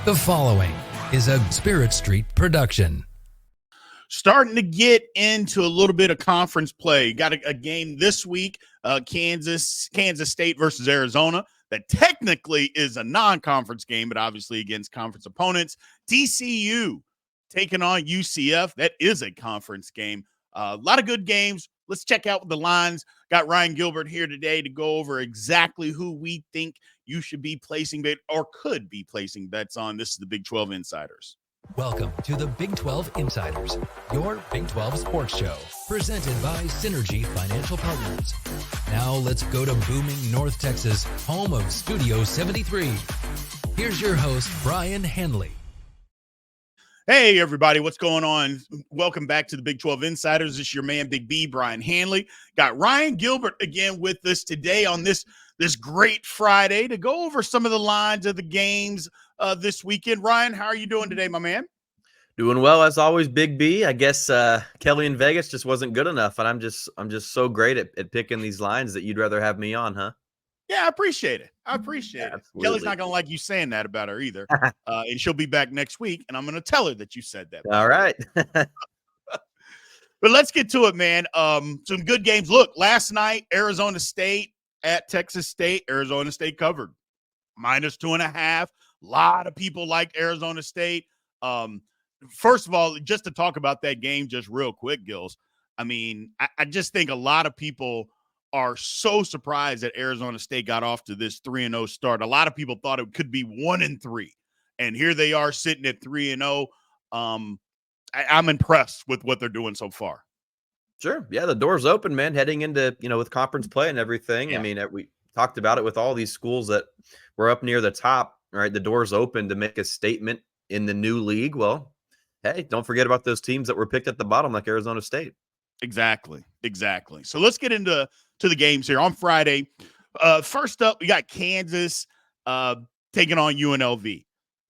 The following is a Spirit Street production. Starting to get into a little bit of conference play. Got a game this week, Kansas State versus Arizona. That technically is a non-conference game, but obviously against conference opponents. TCU taking on UCF. That is a conference game. A lot of good games. Let's check out the lines. Got Ryan Gilbert here today to go over exactly who we think you should be placing bet or could be placing bets on. This is the Big 12 Insiders. Welcome to the Big 12 Insiders, your Big 12 sports show, presented by Synergy Financial Partners. Now let's go to booming North Texas, home of Studio 73. Here's your host, Brien Hanley. Hey, everybody, what's going on? Welcome back to the Big 12 Insiders. This is your man, Big B, Brien Hanley. Got Ryan Gilbert again with us today on this great Friday to go over some of the lines of the games this weekend. Ryan, how are you doing today, my man? Doing well as always, Big B. I guess Kelly in Vegas just wasn't good enough, and I'm just so great at picking these lines that you'd rather have me on, huh? Yeah, I appreciate it. Absolutely. Kelly's not going to like you saying that about her either. And she'll be back next week, and I'm going to tell her that you said that. All right. But let's get to it, man. Some good games. Look, last night, Arizona State at Texas State. Arizona State covered. -2.5. A lot of people like Arizona State. First of all, just to talk about that game just real quick, Gills, I mean, I just think a lot of people are so surprised that Arizona State got off to this 3-0 start. A lot of people thought it could be 1-3, and here they are sitting at 3-0. I'm impressed with what they're doing so far. Sure. Yeah, the door's open, man, heading into, with conference play and everything. Yeah. I mean, we talked about it with all these schools that were up near the top, right? The door's open to make a statement in the new league. Well, hey, don't forget about those teams that were picked at the bottom, like Arizona State. Exactly. So let's get into the games here on Friday. First up, we got Kansas taking on UNLV.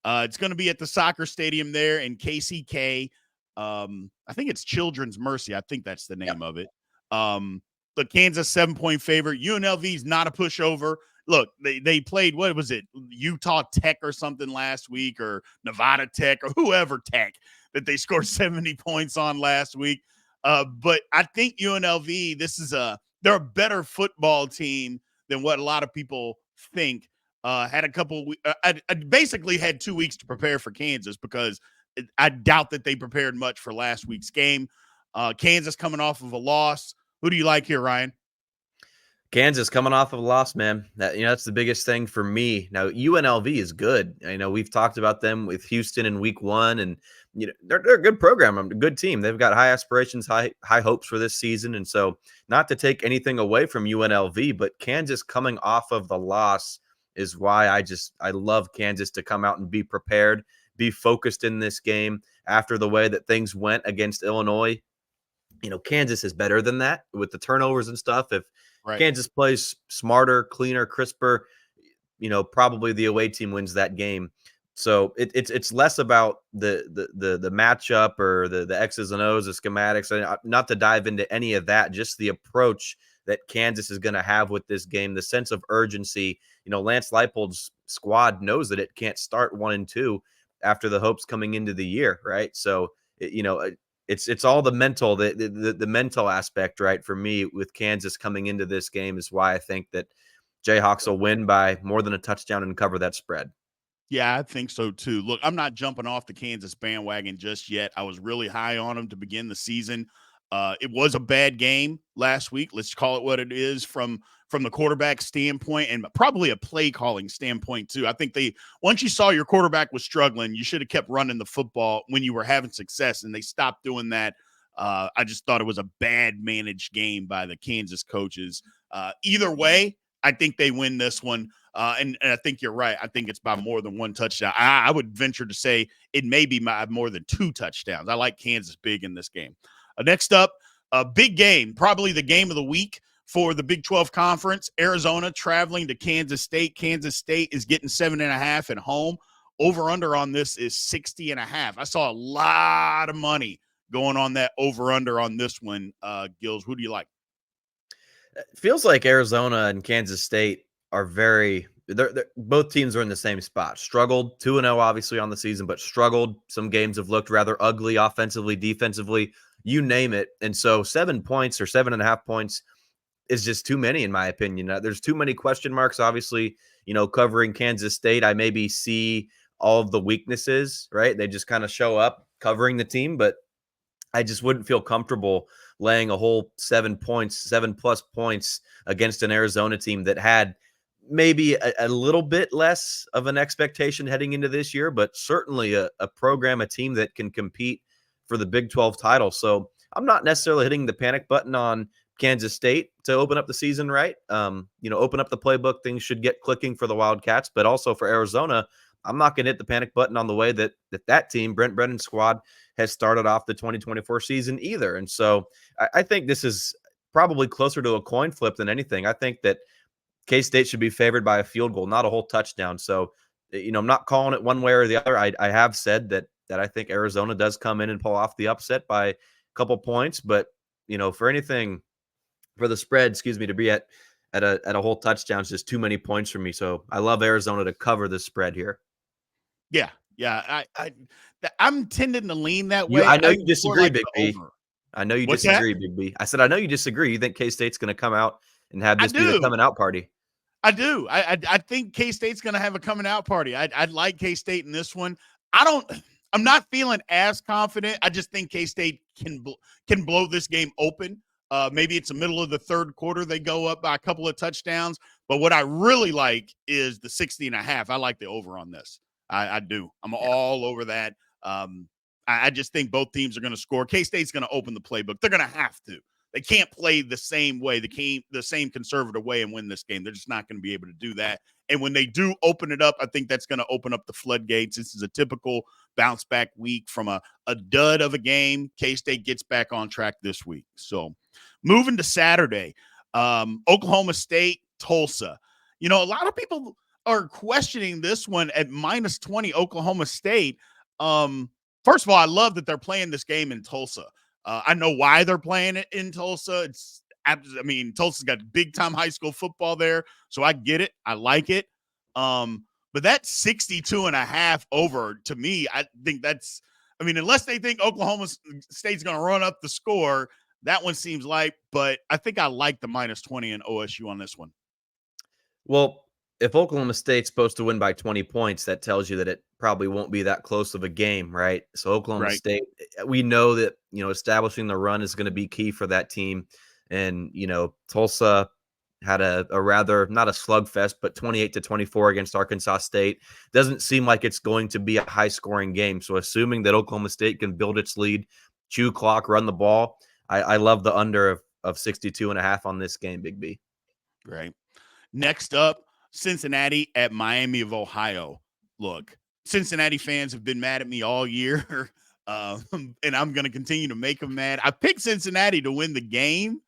It's going to be at the soccer stadium there in KCK. I think it's Children's Mercy. I think that's the name of it. The Kansas 7-point favorite. UNLV is not a pushover. Look, they played, what was it, Utah Tech or something last week, or Nevada Tech, or whoever Tech that they scored 70 points on last week. But I think UNLV, they're a better football team than what a lot of people think. Had a couple. I basically had 2 weeks to prepare for Kansas because I doubt that they prepared much for last week's game. Kansas coming off of a loss. Who do you like here, Ryan? Kansas coming off of a loss, man. That's the biggest thing for me. Now, UNLV is good. We've talked about them with Houston in week 1, and they're a good program, a good team. They've got high aspirations, high hopes for this season. And so, not to take anything away from UNLV, but Kansas coming off of the loss is why I love Kansas to come out and be prepared, be focused in this game after the way that things went against Illinois. Kansas is better than that with the turnovers and stuff. If Kansas plays smarter, cleaner, crisper, probably the away team wins that game. So it's less about the matchup or the X's and O's, the schematics. Not to dive into any of that, just the approach that Kansas is going to have with this game, the sense of urgency. Lance Leipold's squad knows that it can't start 1-2 after the hopes coming into the year, right? So it's all the mental, the mental aspect, right? For me, with Kansas coming into this game is why I think that Jayhawks will win by more than a touchdown and cover that spread. Yeah, I think so too. Look, I'm not jumping off the Kansas bandwagon just yet. I was really high on them to begin the season. It was a bad game last week. Let's call it what it is from the quarterback standpoint, and probably a play calling standpoint too. I think once you saw your quarterback was struggling, you should have kept running the football when you were having success, and they stopped doing that. I just thought it was a bad managed game by the Kansas coaches. Either way, I think they win this one. And I think you're right. I think it's by more than one touchdown. I would venture to say it may be more than 2 touchdowns. I like Kansas big in this game. Next up, a big game, probably the game of the week for the Big 12 Conference. Arizona traveling to Kansas State. Kansas State is getting 7.5 at home. Over-under on this is 60.5. I saw a lot of money going on that over-under on this one. Gills, who do you like? It feels like Arizona and Kansas State are very both teams are in the same spot. Struggled 2-0, obviously, on the season, but struggled. Some games have looked rather ugly offensively, defensively, you name it. And so 7 points or 7.5 points is just too many, in my opinion. There's too many question marks. Obviously, covering Kansas State, I maybe see all of the weaknesses, right? They just kind of show up covering the team, but I just wouldn't feel comfortable laying a whole 7 points, 7+ points against an Arizona team that had maybe a little bit less of an expectation heading into this year, but certainly a program, a team that can compete for the Big 12 title. So I'm not necessarily hitting the panic button on Kansas State to open up the season, right? Open up the playbook. Things should get clicking for the Wildcats, but also for Arizona, I'm not going to hit the panic button on the way that team, Brent Brennan's squad, has started off the 2024 season either. And so I think this is probably closer to a coin flip than anything. I think that K-State should be favored by a field goal, not a whole touchdown. So, I'm not calling it one way or the other. I have said that I think Arizona does come in and pull off the upset by a couple points, but for anything for the spread, to be at a whole touchdown is just too many points for me. So I love Arizona to cover the spread here. Yeah. I'm tending to lean that way. I know you disagree, like Big B. Over. I know you What's disagree, that? Big B. I said I know you disagree. You think K-State's going to come out and have this be the coming out party? I do. I think K-State's going to have a coming out party. I'd like K-State in this one. I'm not feeling as confident. I just think K-State can blow this game open. Maybe it's the middle of the third quarter. They go up by a couple of touchdowns. But what I really like is the 60.5. I like the over on this. I do. I'm all over that. I just think both teams are going to score. K-State's going to open the playbook. They're going to have to. They can't play the same way, the same conservative way and win this game. They're just not going to be able to do that. And when they do open it up, I think that's going to open up the floodgates. This is a typical bounce back week from a dud of a game. K-State gets back on track this week. So moving to Saturday, Oklahoma State, Tulsa. A lot of people are questioning this one at -20 Oklahoma State. First of all, I love that they're playing this game in Tulsa. I know why they're playing it in Tulsa. Tulsa's got big time high school football there, so I get it. I like it. But that 62.5 over, to me, I think unless they think Oklahoma State's going to run up the score, that one seems light. But I think I like the -20 in OSU on this one. Well, if Oklahoma State's supposed to win by 20 points, that tells you that it probably won't be that close of a game, right? So Oklahoma State, we know that, establishing the run is going to be key for that team. And, Tulsa had a rather, not a slugfest, but 28-24 against Arkansas State. Doesn't seem like it's going to be a high scoring game. So assuming that Oklahoma State can build its lead, chew clock, run the ball, I love the under of 62.5 on this game, Big B. Great. Next up, Cincinnati at Miami of Ohio. Look, Cincinnati fans have been mad at me all year, and I'm going to continue to make them mad. I picked Cincinnati to win the game,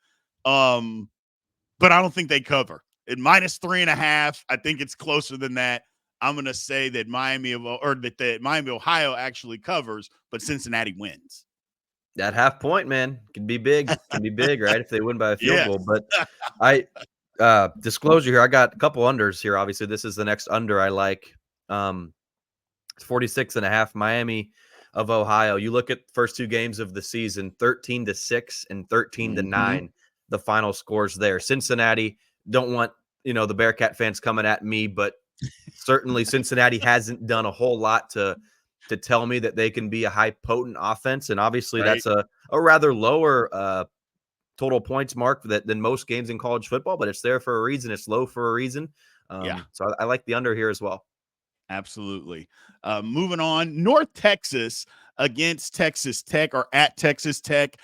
but I don't think they cover. At -3.5, I think it's closer than that. I'm going to say that Miami of Ohio actually covers, but Cincinnati wins. That half point, man, can be big. Right? If they win by a field goal. But disclosure here, I got a couple unders here. Obviously, this is the next under I like. It's 46.5, Miami of Ohio. You look at the first two games of the season, 13-6 and 13-9, the final scores there. Cincinnati, don't want, the Bearcat fans coming at me, but certainly Cincinnati hasn't done a whole lot to tell me that they can be a high potent offense. And obviously that's a rather lower total points mark than most games in college football, but it's there for a reason. It's low for a reason. So I like the under here as well. Absolutely. Moving on, North Texas against Texas Tech, or at Texas Tech.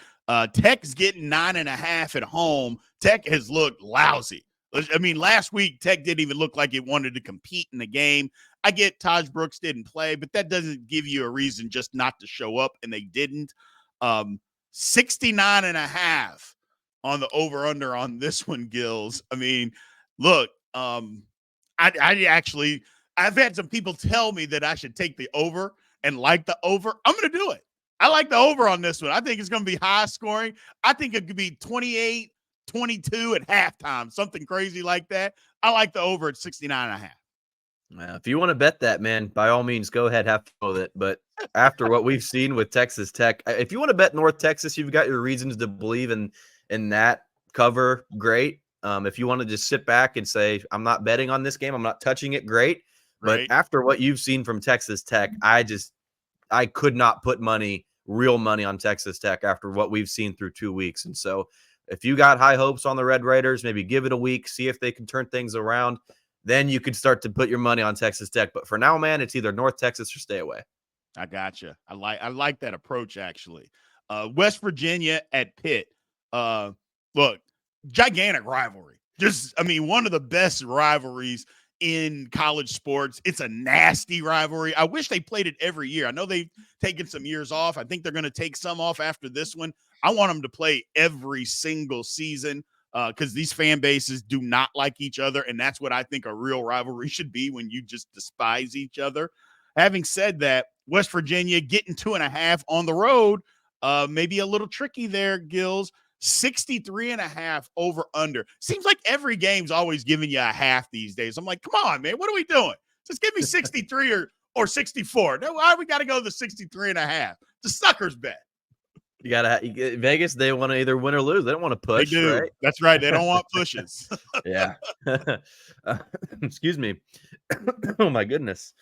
Tech's getting 9.5 at home. Tech has looked lousy. Last week, Tech didn't even look like it wanted to compete in the game. I get Taj Brooks didn't play, but that doesn't give you a reason just not to show up, and they didn't. 69.5 on the over-under on this one, Gills. Look, I've had some people tell me that I should take the over and like the over. I'm going to do it. I like the over on this one. I think it's going to be high scoring. I think it could be 28-22 at halftime, something crazy like that. I like the over at 69.5. If you want to bet that, man, by all means, go ahead, have fun with it. But after what we've seen with Texas Tech, if you want to bet North Texas, you've got your reasons to believe in that cover. Great. If you want to just sit back and say, I'm not betting on this game, I'm not touching it, great. But Right. after what you've seen from Texas Tech, I could not put real money on Texas Tech after what we've seen through 2 weeks. And so if you got high hopes on the Red Raiders, maybe give it a week, see if they can turn things around. Then you could start to put your money on Texas Tech. But for now, man, it's either North Texas or stay away. I gotcha. I like that approach, actually. West Virginia at Pitt. Look, gigantic rivalry. One of the best rivalries in college sports. It's a nasty rivalry. I wish they played it every year. I know they've taken some years off. I think they're going to take some off after this one. I want them to play every single season because these fan bases do not like each other, and that's what I think a real rivalry should be, when you just despise each other. Having said that, West Virginia getting 2.5 on the road, maybe a little tricky there, Gills. 63.5 over under. Seems like every game's always giving you a half these days. I'm like, come on, man, what are we doing? Just give me 63 or 64. No, why we got to go to the 63.5? The suckers bet. You gotta Vegas. They want to either win or lose. They don't want to push. They do. Right? That's right. They don't want pushes. Yeah. Excuse me. Oh my goodness.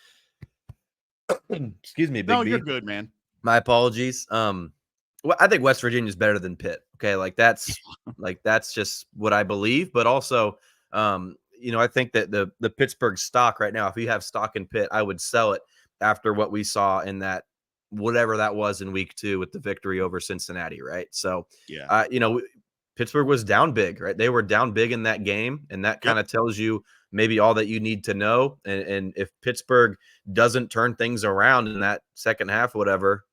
Excuse me, Big No, B. you're good, man. My apologies. Well, I think West Virginia is better than Pitt. Okay, that's just what I believe. But also, I think that the Pittsburgh stock right now, if you have stock in Pitt, I would sell it after what we saw in that whatever that was in week 2 with the victory over Cincinnati. Right. So, yeah, Pittsburgh was down big. Right. They were down big in that game, and that kind of tells you maybe all that you need to know. And if Pittsburgh doesn't turn things around in that second half, whatever.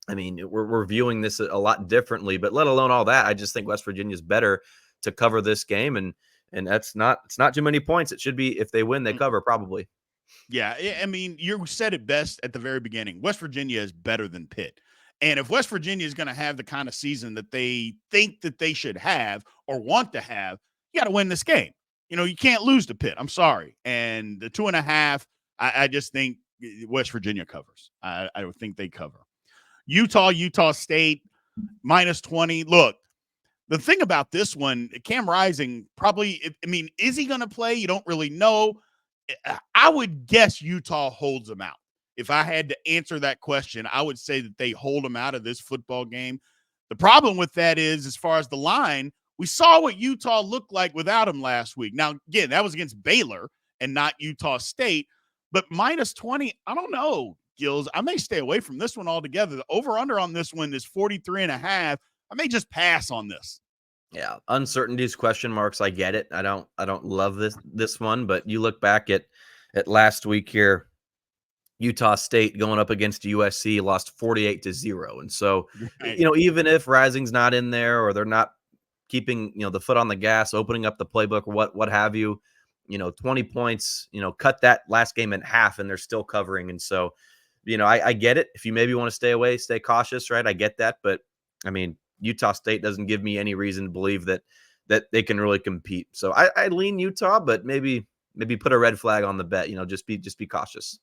I mean, we're viewing this a lot differently, but let alone all that, I just think West Virginia is better to cover this game, and it's not too many points. It should be, if they win, they cover probably. Yeah, I mean, you said it best at the very beginning. West Virginia is better than Pitt. And if West Virginia is going to have the kind of season that they think that they should have or want to have, you got to win this game. You can't lose to Pitt. I'm sorry. And the 2.5, I just think West Virginia covers. I don't think they cover. Utah State, -20. Look, the thing about this one, Cam Rising probably, is he going to play? You don't really know. I would guess Utah holds them out. If I had to answer that question, I would say that they hold them out of this football game. The problem with that is, as far as the line, we saw what Utah looked like without him last week. Now, again, that was against Baylor and not Utah State, but -20, I don't know, Gills. I may stay away from this one altogether. The over-under on this one is 43.5. I may just pass on this. Yeah, uncertainties, question marks. I get it. I don't love this one, but you look back at last week here, Utah State going up against USC lost 48-0, and so Right. Even if Rising's not in there, or they're not keeping the foot on the gas, opening up the playbook, or what have you, 20 points, cut that last game in half, and they're still covering, and so I get it. If you maybe want to stay away, stay cautious, right? I get that, but I mean, Utah State doesn't give me any reason to believe that they can really compete. So I lean Utah, but maybe put a red flag on the bet. Just be cautious.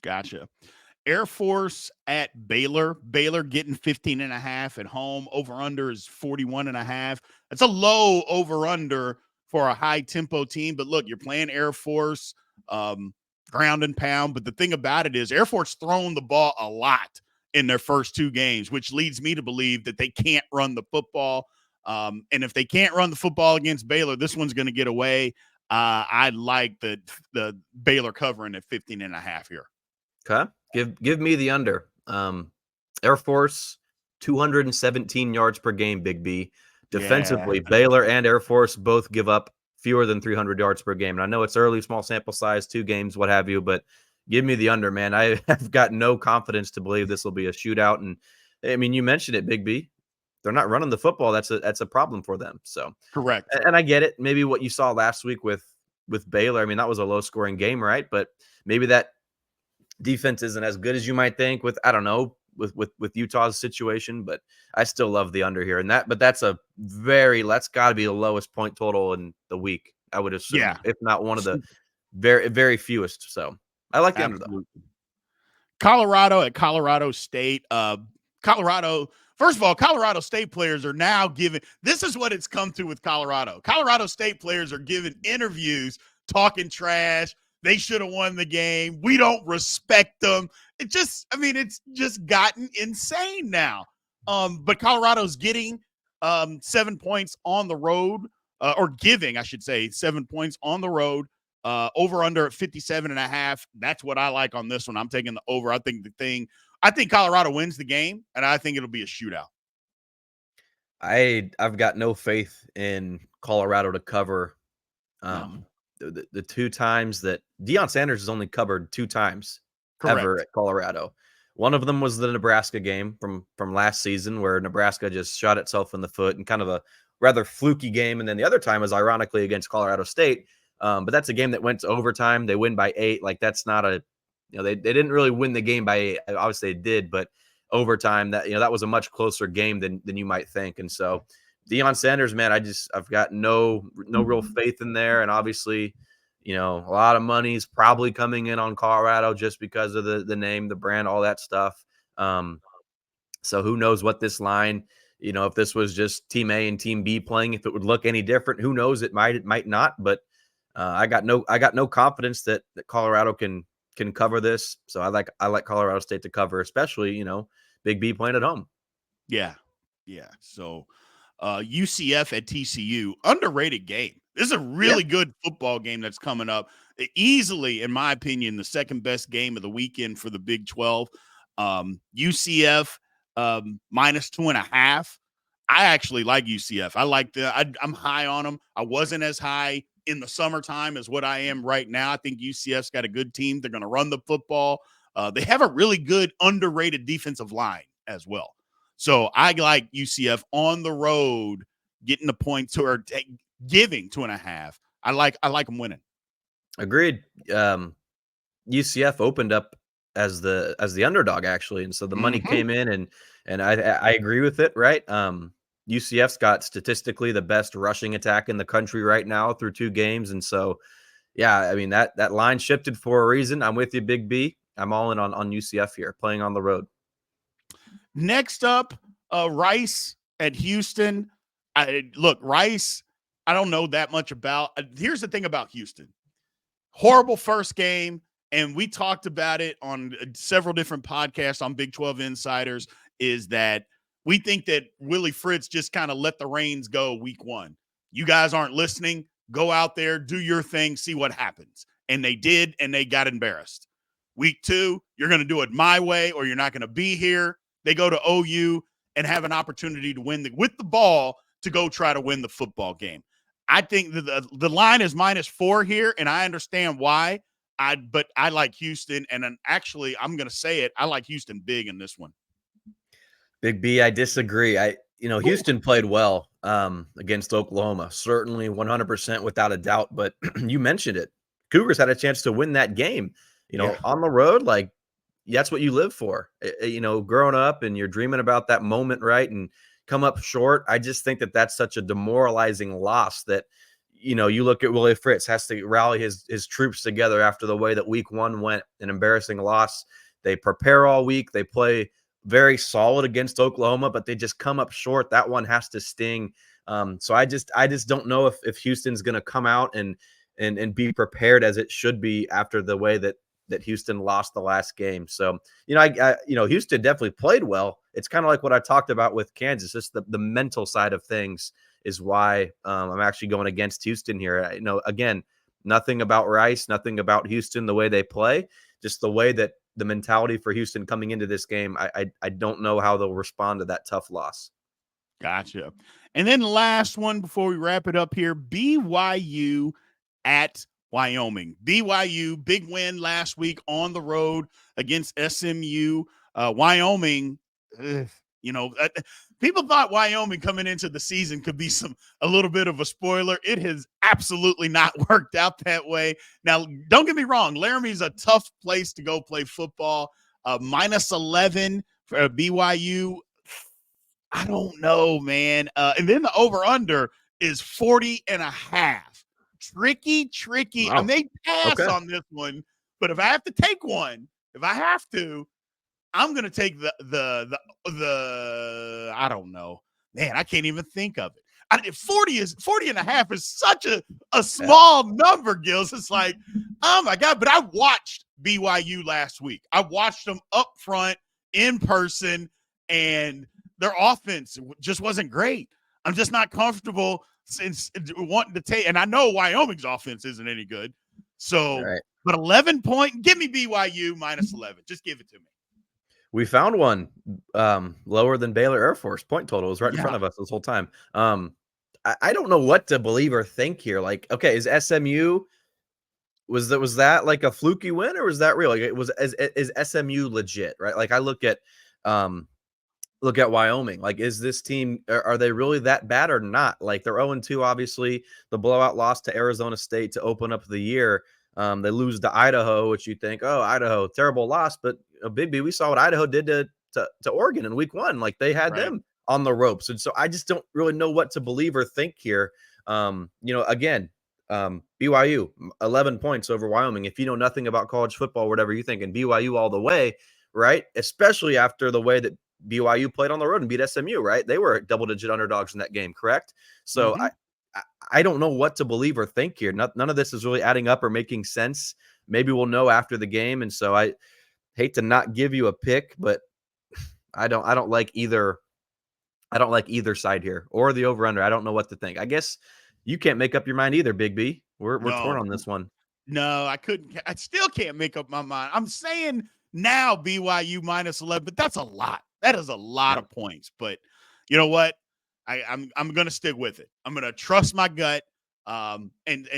Gotcha. Air Force at Baylor. Baylor getting 15.5 at home. Over under is 41.5. That's a low over under for a high tempo team. But look, you're playing Air Force, ground and pound. But the thing about it is, Air Force throwing the ball a lot in their first 2 games, which leads me to believe that they can't run the football. And if they can't run the football against Baylor, this one's going to get away. I like the Baylor covering at 15.5 here. Okay. Give me the under. Air Force, 217 yards per game, Big B. Defensively, Yeah. Baylor and Air Force both give up fewer than 300 yards per game. And I know it's early, small sample size, 2 games, what have you, but give me the under, man. I have got no confidence to believe this will be a shootout. And I mean, you mentioned it, Big B. They're not running the football. That's a problem for them. So Correct. And I get it. Maybe what you saw last week with Baylor, I mean, that was a low scoring game, right? But maybe that defense isn't as good as you might think with Utah's situation, but I still love the under here. But that's that's got to be the lowest point total in the week, I would assume. Yeah. If not one of the very, very fewest. So I like the underdog. Absolutely. Colorado at Colorado State. Colorado, first of all, Colorado State players are now giving, this is what it's come to with Colorado. Colorado State players are giving interviews, talking trash. They should have won the game. We don't respect them. It just, I mean, it's just gotten insane now. But Colorado's getting 7 points on the road, or giving, I should say, 7 points on the road. Over under at 57.5. That's what I like on this one. I'm taking the over. I think Colorado wins the game, and I think it'll be a shootout. I've got no faith in Colorado to cover. No. The 2 times that Deion Sanders has only covered 2 times Correct. ever at Colorado. One of them was the Nebraska game from last season, where Nebraska just shot itself in the foot and kind of a rather fluky game. And then the other time was ironically against Colorado State. But that's a game that went to overtime. They win by 8. Like, that's not a, they didn't really win the game by 8. Obviously they did, but overtime, that was a much closer game than you might think. And so Deion Sanders, man, I've got no real faith in there. And obviously, a lot of money's probably coming in on Colorado just because of the name, the brand, all that stuff. So who knows what this line, if this was just Team A and Team B playing, if it would look any different, who knows? It might not, but I got no confidence that Colorado can cover this. So I like Colorado State to cover, especially, Big B playing at home. Yeah. So UCF at TCU, underrated game. This is a really good football game that's coming up. Easily, in my opinion, the second best game of the weekend for the Big 12. UCF minus 2.5. I actually like UCF. I like I'm high on them. I wasn't as high in the summertime as what I am right now. I think UCF's got a good team. They're going to run the football. They have a really good underrated defensive line as well. So I like UCF on the road, getting the points or giving 2.5. I like them winning. Agreed. UCF opened up as the underdog, actually, and so the money came in, and I agree with it. Right. UCF's got statistically the best rushing attack in the country right now through 2 games. And so, yeah, I mean, that line shifted for a reason. I'm with you, Big B. I'm all in on UCF here, playing on the road. Next up, Rice at Houston. Rice, I don't know that much about. Here's the thing about Houston. Horrible first game, and we talked about it on several different podcasts on Big 12 Insiders, is that we think that Willie Fritz just kind of let the reins go week 1. You guys aren't listening. Go out there, do your thing, see what happens. And they did, and they got embarrassed. Week 2, you're going to do it my way or you're not going to be here. They go to OU and have an opportunity to win with the ball to go try to win the football game. I think the line is -4 here, and I understand why. But I like Houston, and actually, I'm going to say it. I like Houston big in this one. Big B, I disagree. Houston played well against Oklahoma, certainly 100% without a doubt. But you mentioned it. Cougars had a chance to win that game, on the road. Like, that's what you live for, growing up, and you're dreaming about that moment, right? And come up short. I just think that that's such a demoralizing loss that, you look at Willie Fritz has to rally his troops together after the way that week 1 went, an embarrassing loss. They prepare all week. They play very solid against Oklahoma, but they just come up short. That one has to sting. So I just don't know if Houston's going to come out and be prepared as it should be after the way that Houston lost the last game. So, Houston definitely played well. It's kind of like what I talked about with Kansas. Just the mental side of things is why I'm actually going against Houston here. Again, nothing about Rice, nothing about Houston, the way they play, just the way that the mentality for Houston coming into this game. I don't know how they'll respond to that tough loss. Gotcha. And then the last one before we wrap it up here, BYU at Wyoming. BYU, big win last week on the road against SMU. Wyoming, people thought Wyoming coming into the season could be a little bit of a spoiler. It has absolutely not worked out that way. Now, don't get me wrong. Laramie's a tough place to go play football. -11 for BYU. I don't know, man. And then the over-under is 40.5. tricky. I Wow. may pass Okay. on this one, but if I have to take one, I'm going to take the I don't know. Man, I can't even think of it. 40 and a half is such a small number, Gills. It's like, oh my God. But I watched BYU last week. I watched them up front in person, and their offense just wasn't great. I'm just not comfortable since wanting to take, and I know Wyoming's offense isn't any good. So, Right. but 11 point, give me BYU minus 11. Just give it to me. We found one lower than Baylor Air Force. Point total was right in front of us this whole time. I don't know what to believe or think here. Like, okay, is SMU was that like a fluky win, or was that real? Like, is SMU legit, right? Like, I look at Wyoming. Like, is this team, are they really that bad or not? Like, they're 0-2, obviously. The blowout loss to Arizona State to open up the year. They lose to Idaho, which you think, oh, Idaho, terrible loss. But Big B, we saw what Idaho did to Oregon in week 1. Like, they had them on the ropes. And so I just don't really know what to believe or think here. Again, BYU, 11 points over Wyoming. If you know nothing about college football, whatever you're thinking, BYU all the way, right? Especially after the way that BYU played on the road and beat SMU, right? They were double-digit underdogs in that game, correct? So I don't know what to believe or think here. None of this is really adding up or making sense. Maybe we'll know after the game. And so I hate to not give you a pick, but I don't like either side here or the over-under. I don't know what to think. I guess you can't make up your mind either, Big B. We're torn on this one. No, I couldn't. I still can't make up my mind. I'm saying now BYU minus 11, but that's a lot. That is a lot of points. But you know what? I'm going to stick with it. I'm going to trust my gut and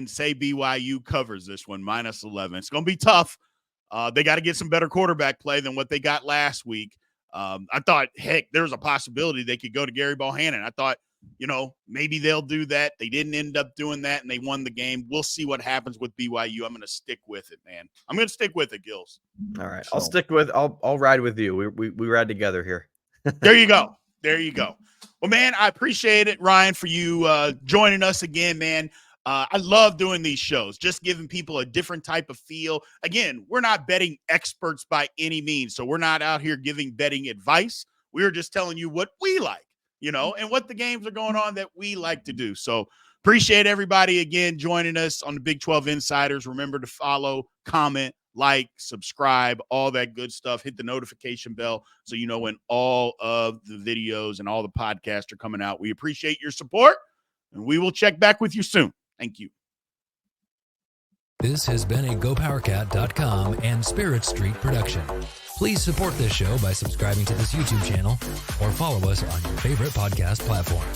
say BYU covers this one minus 11. It's going to be tough. They got to get some better quarterback play than what they got last week. I thought, heck, there was a possibility they could go to Gary Bohannon. I thought, maybe they'll do that. They didn't end up doing that, and they won the game. We'll see what happens with BYU. I'm going to stick with it, man. I'm going to stick with it, Gills. All right. I'll ride with you. We ride together here. There you go. Well, man, I appreciate it, Ryan, for you joining us again, man. I love doing these shows, just giving people a different type of feel. Again, we're not betting experts by any means, so we're not out here giving betting advice. We're just telling you what we like, and what the games are going on that we like to do. So appreciate everybody again joining us on the Big 12 Insiders. Remember to follow, comment, like, subscribe, all that good stuff. Hit the notification bell so you know when all of the videos and all the podcasts are coming out. We appreciate your support, and we will check back with you soon. Thank you. This has been a GoPowercat.com and Spirit Street production. Please support this show by subscribing to this YouTube channel or follow us on your favorite podcast platform.